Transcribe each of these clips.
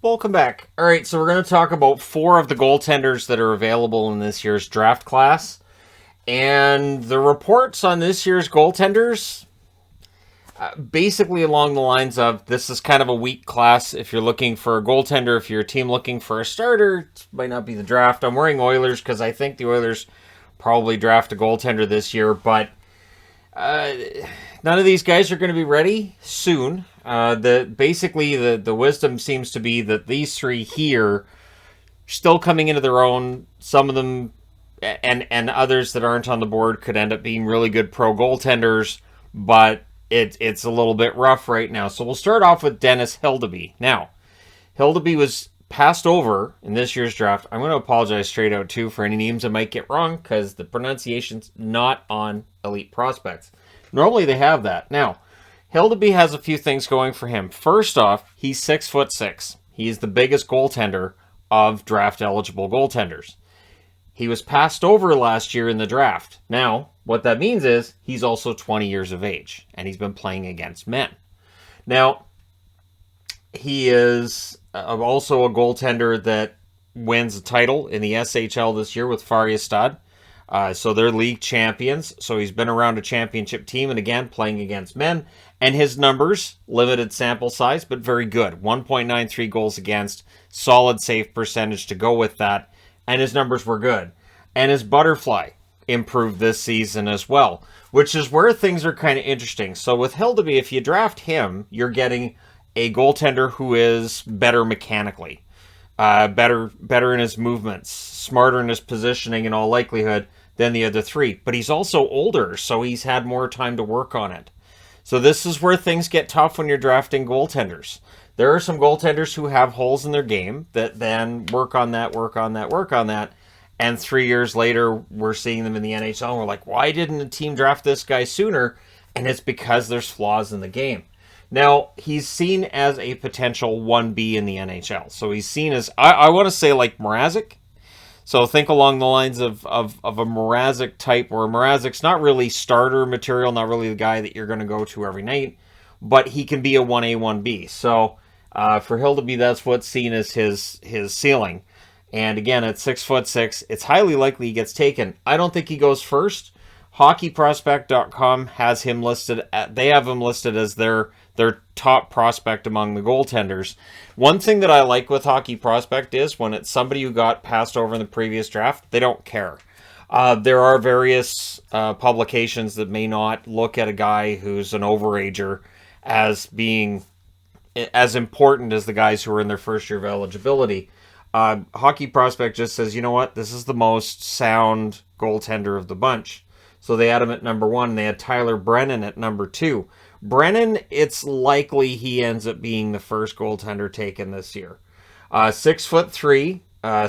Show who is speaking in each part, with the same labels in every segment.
Speaker 1: Welcome back. All right, so we're going to talk about 4 of the goaltenders that are available in this year's draft class. And the reports on this year's goaltenders, basically along the lines of, this is kind of a weak class. If you're looking for a goaltender, if you're a team looking for a starter, it might not be the draft. I'm wearing Oilers because I think the Oilers probably draft a goaltender this year, but none of these guys are going to be ready soon. The wisdom seems to be that these 3 here are still coming into their own. Some of them and others that aren't on the board could end up being really good pro goaltenders, but it's a little bit rough right now. So we'll start off with Dennis Hildeby. Now, Hildeby was passed over in this year's draft. I'm going to apologize straight out too for any names I might get wrong because the pronunciation's not on Elite Prospects. Normally they have that. Now, Hildeby has a few things going for him. First off, he's 6'6". He's the biggest goaltender of draft-eligible goaltenders. He was passed over last year in the draft. Now, what that means is he's also 20 years of age, and he's been playing against men. Now, he is also a goaltender that wins a title in the SHL this year with Fir Avenue. So they're league champions. So he's been around a championship team and again playing against men. And his numbers, limited sample size, but very good. 1.93 goals against, solid save percentage to go with that. And his numbers were good. And his butterfly improved this season as well, which is where things are kind of interesting. So with Hildeby, if you draft him, you're getting a goaltender who is better mechanically, better in his movements, smarter in his positioning in all likelihood than the other 3. But he's also older, so he's had more time to work on it. So this is where things get tough when you're drafting goaltenders. There are some goaltenders who have holes in their game that then work on that. And 3 years later, we're seeing them in the NHL. And we're like, why didn't the team draft this guy sooner? And it's because there's flaws in the game. Now, he's seen as a potential 1B in the NHL. So he's seen as, I want to say like Mrazek. So think along the lines of a Mrazek type, where Mrazek's not really starter material, not really the guy that you're going to go to every night, but he can be a 1A, 1B. So for Hildeby, that's what's seen as his ceiling. And again, at 6'6", it's highly likely he gets taken. I don't think he goes first. HockeyProspect.com has him listed. They have him listed as their top prospect among the goaltenders. One thing that I like with Hockey Prospect is when it's somebody who got passed over in the previous draft, they don't care. There are various publications that may not look at a guy who's an overager as being as important as the guys who are in their first year of eligibility. Hockey Prospect just says, you know what, this is the most sound goaltender of the bunch. So they had him at number 1. They had Tyler Brennan at number 2. Brennan, it's likely he ends up being the first goaltender taken this year. 6'3",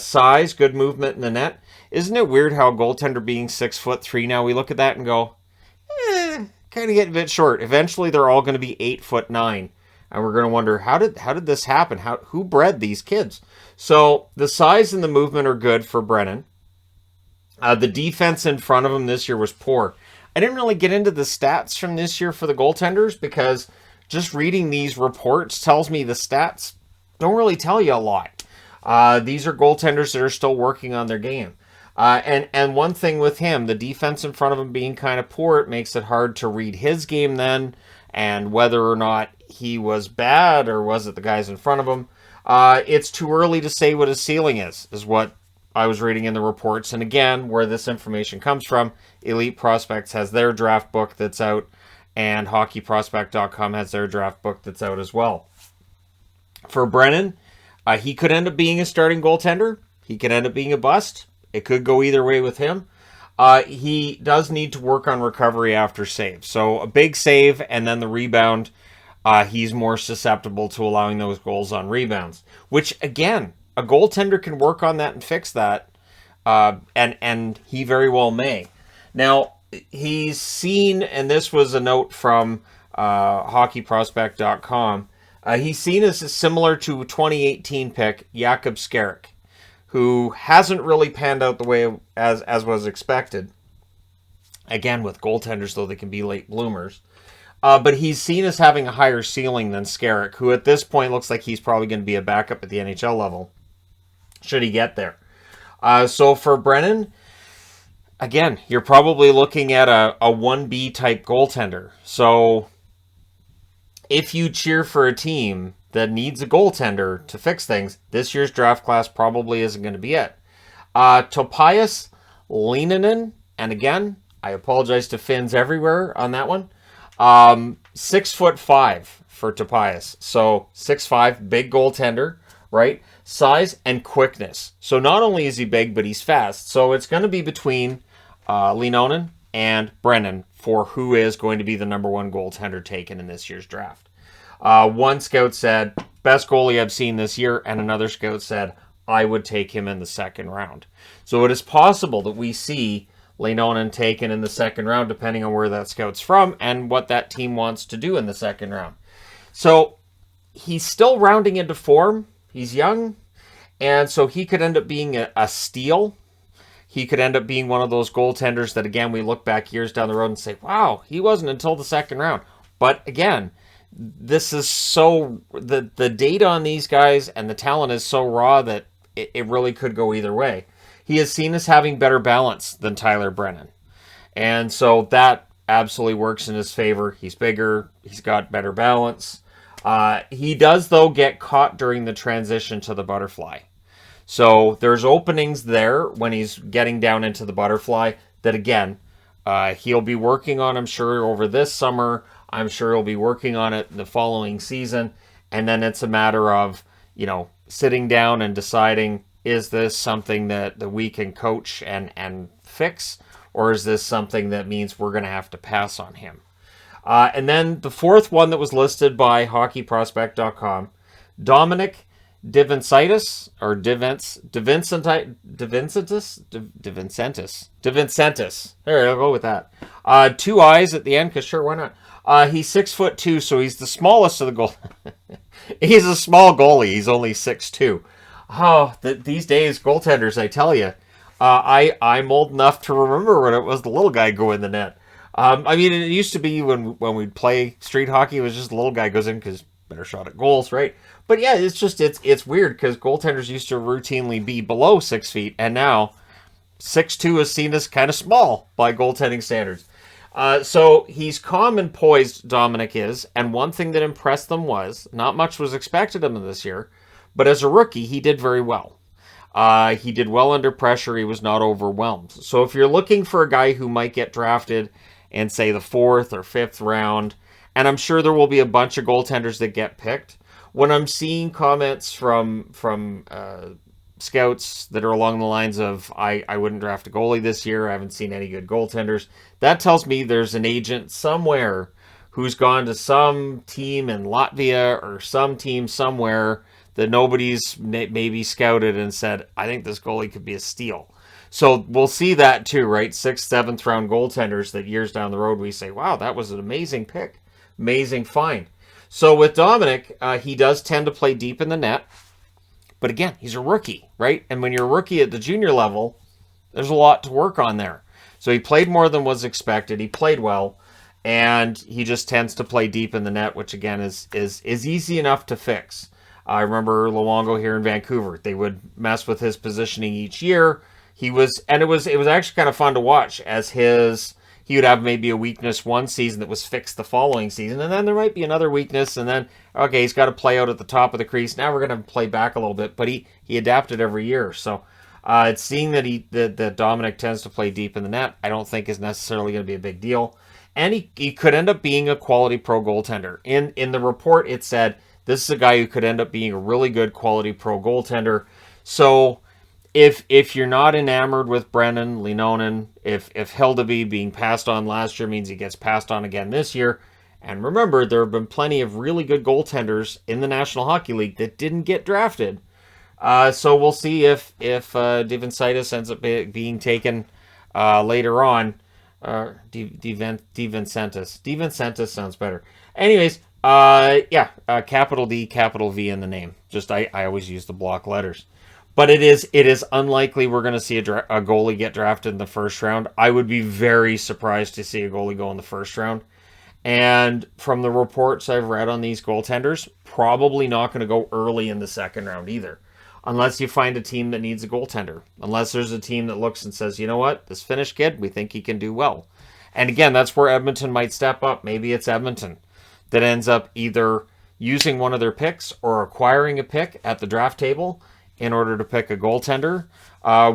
Speaker 1: size, good movement in the net. Isn't it weird how a goaltender being 6'3" now, we look at that and go, kind of getting a bit short. Eventually they're all going to be 8'9", and we're going to wonder, how did this happen? Who bred these kids? So the size and the movement are good for Brennan. The defense in front of him this year was poor. I didn't really get into the stats from this year for the goaltenders because just reading these reports tells me the stats don't really tell you a lot. These are goaltenders that are still working on their game. And one thing with him, the defense in front of him being kind of poor, it makes it hard to read his game then, and whether or not he was bad or was it the guys in front of him. It's too early to say what his ceiling is what I was reading in the reports. And again, where this information comes from, Elite Prospects has their draft book that's out, and HockeyProspect.com has their draft book that's out as well. For Brennan, he could end up being a starting goaltender. He could end up being a bust. It could go either way with him. He does need to work on recovery after save. So a big save and then the rebound, he's more susceptible to allowing those goals on rebounds. Which, again, a goaltender can work on that and fix that, and he very well may. Now, he's seen, and this was a note from HockeyProspect.com, he's seen as similar to 2018 pick Jakub Skarek, who hasn't really panned out the way as was expected. Again, with goaltenders, though, they can be late bloomers. But he's seen as having a higher ceiling than Skarek, who at this point looks like he's probably going to be a backup at the NHL level, should he get there. So for Brennan, again, you're probably looking at a 1B type goaltender. So if you cheer for a team that needs a goaltender to fix things, this year's draft class probably isn't going to be it. Topias Leinonen, and again, I apologize to Finns everywhere on that one. 6'5" for Topias. So 6'5", big goaltender, right? Size and quickness. So not only is he big, but he's fast. So it's going to be between Leinonen and Brennan for who is going to be the number one goaltender taken in this year's draft. One scout said, best goalie I've seen this year, and another scout said, I would take him in the second round. So it is possible that we see Leinonen taken in the second round, depending on where that scout's from and what that team wants to do in the second round. So he's still rounding into form. He's young, and so he could end up being a steal. He could end up being one of those goaltenders that, again, we look back years down the road and say, wow, he wasn't until the second round. But again, this is so, the data on these guys and the talent is so raw that it really could go either way. He is seen as having better balance than Tyler Brennan. And so that absolutely works in his favor. He's bigger. He's got better balance. He does, though, get caught during the transition to the butterfly. So there's openings there when he's getting down into the butterfly that, again, he'll be working on, I'm sure, over this summer. I'm sure he'll be working on it the following season. And then it's a matter of, sitting down and deciding, is this something that we can coach and fix? Or is this something that means we're going to have to pass on him? And then the fourth one that was listed by hockeyprospect.com, Dominik Di Giuseppe, or DiVincentis. There, I'll go with that. 2 eyes at the end, because sure, why not? He's 6'2", so he's the smallest of the goal. He's a small goalie. He's only 6'2". Oh, these days, goaltenders, I tell you, I'm old enough to remember when it was the little guy go in the net. It used to be when we'd play street hockey, it was just the little guy goes in because better shot at goals, right? But yeah, it's weird because goaltenders used to routinely be below 6 feet, and now 6'2" is seen as kind of small by goaltending standards. So he's calm and poised, Dominik is, and one thing that impressed them was, not much was expected of him this year, but as a rookie, he did very well. He did well under pressure. He was not overwhelmed. So if you're looking for a guy who might get drafted in, say, the 4th or 5th round, and I'm sure there will be a bunch of goaltenders that get picked, when I'm seeing comments from scouts that are along the lines of, I wouldn't draft a goalie this year, I haven't seen any good goaltenders, that tells me there's an agent somewhere who's gone to some team in Latvia or some team somewhere that nobody's maybe scouted and said, I think this goalie could be a steal. So we'll see that too, right? 6th, 7th round goaltenders that years down the road we say, wow, that was an amazing pick. Amazing find. So with Dominik, he does tend to play deep in the net. But again, he's a rookie, right? And when you're a rookie at the junior level, there's a lot to work on there. So he played more than was expected. He played well. And he just tends to play deep in the net, which again is easy enough to fix. I remember Luongo here in Vancouver. They would mess with his positioning each year. It was actually kind of fun to watch as he would have maybe a weakness one season that was fixed the following season, and then there might be another weakness, and then, okay, he's got to play out at the top of the crease. Now we're going to play back a little bit, but he adapted every year. So it's seeing that that Dominik tends to play deep in the net, I don't think is necessarily going to be a big deal. And he could end up being a quality pro goaltender. In the report, it said, this is a guy who could end up being a really good quality pro goaltender. So if you're not enamored with Brennan, Leinonen, if Hildeby being passed on last year means he gets passed on again this year, and remember, there have been plenty of really good goaltenders in the National Hockey League that didn't get drafted. So we'll see if DiVincentis ends up being taken later on. DiVincentis sounds better. Anyways, capital D, capital V in the name. Just I always use the block letters. But it is unlikely we're going to see a goalie get drafted in the first round. I would be very surprised to see a goalie go in the first round. And from the reports I've read on these goaltenders, probably not going to go early in the second round either. Unless you find a team that needs a goaltender. Unless there's a team that looks and says, you know what, this Finnish kid, we think he can do well. And again, that's where Edmonton might step up. Maybe it's Edmonton that ends up either using one of their picks or acquiring a pick at the draft table in order to pick a goaltender.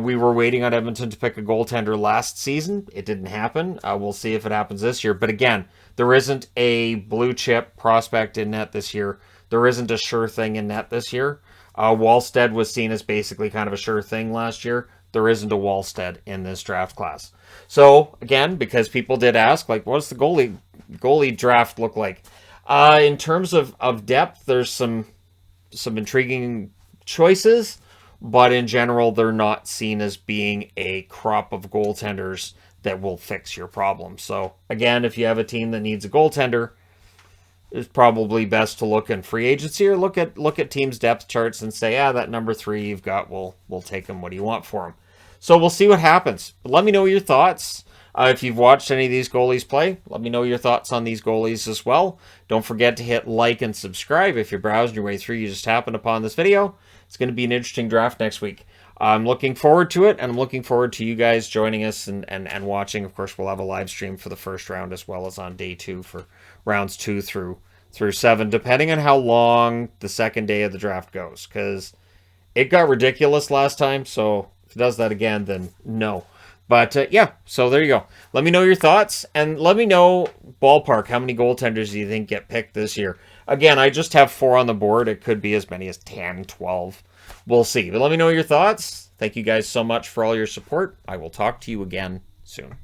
Speaker 1: We were waiting on Edmonton to pick a goaltender last season. It didn't happen. We'll see if it happens this year. But again, there isn't a blue chip prospect in net this year. There isn't a sure thing in net this year. Wallstead was seen as basically kind of a sure thing last year. There isn't a Wallstead in this draft class. So, again, because people did ask, like, what does the goalie draft look like? In terms of depth, there's some intriguing choices, but in general, they're not seen as being a crop of goaltenders that will fix your problem. So, again, if you have a team that needs a goaltender, it's probably best to look in free agency or look at teams' depth charts and say, that number 3 you've got, we'll take him. What do you want for him? So we'll see what happens. But let me know your thoughts. If you've watched any of these goalies play, let me know your thoughts on these goalies as well. Don't forget to hit like and subscribe. If you're browsing your way through, you just happened upon this video. It's going to be an interesting draft next week. I'm looking forward to it, and I'm looking forward to you guys joining us and watching. Of course, we'll have a live stream for the first round as well as on day 2 for rounds 2 through 7, depending on how long the second day of the draft goes, because it got ridiculous last time, so if it does that again, then no. But yeah, so there you go. Let me know your thoughts, and let me know, ballpark, how many goaltenders do you think get picked this year? Again, I just have 4 on the board. It could be as many as 10, 12. We'll see. But let me know your thoughts. Thank you guys so much for all your support. I will talk to you again soon.